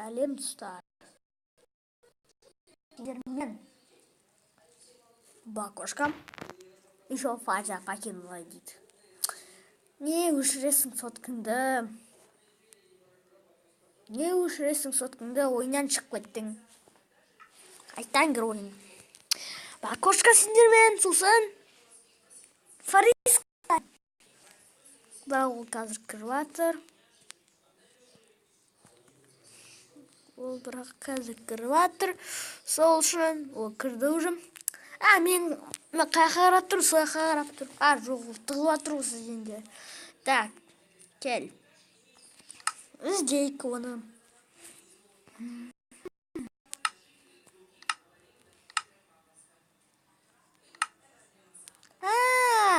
Сәлем достар. Мен Бакошка. Еще Фатя покинула дейді. Не өшіресің соткыңды? Ойыннан шығып кеттің? Айтаңдар ойын. Бакошка сендермен сосын Фариска. Да, ол қазір кіріп жатыр. Сол үшін ол кірді уже. Мен қайқа қарап тұр, сояққа қарап тұр. Жоқ, тығылып жатыр осы жерде. Так, кел. Іздейік оны.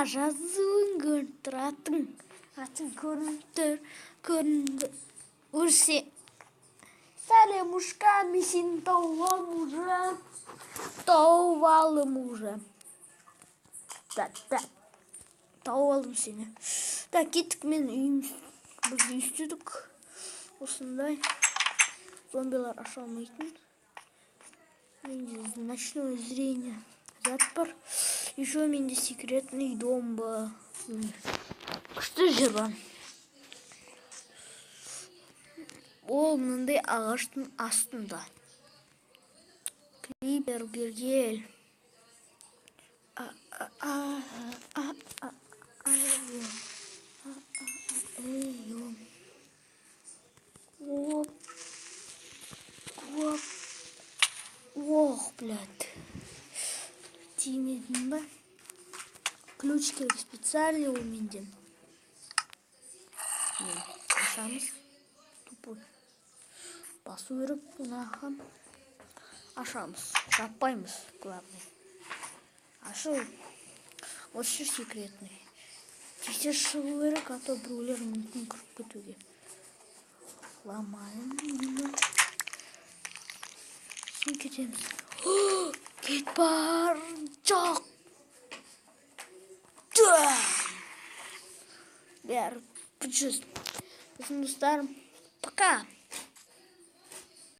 Жазуын көрініп тұр, атың көрінді. Өрсе. Сәлемушка, мен сені тауып алдым уже. Тауып алдым сені. Так, кеттік, мен біз үйістедік. Осындай зомбилар аша алмайтын. Менде ночное зрение зат бар. Еще менде секретный дом бар. Күшті жер бар. Ол мынандай ағаштың астында. Крипер бергел. Ох, блядь. Тимедін ба? Ключ керек специальный у менде. Ашамыз. Тупой. Басу керек бұнаға. Ашамыз. Жаппаймыз, главный. Ашу. Осы секретный. Тез шығу керек, а то біреулер мүмкін кіріп кетуге. Ламайын. Сын кетеміз. Кет бар. Жоқ. Бәрі. Біздің достарым. Пока.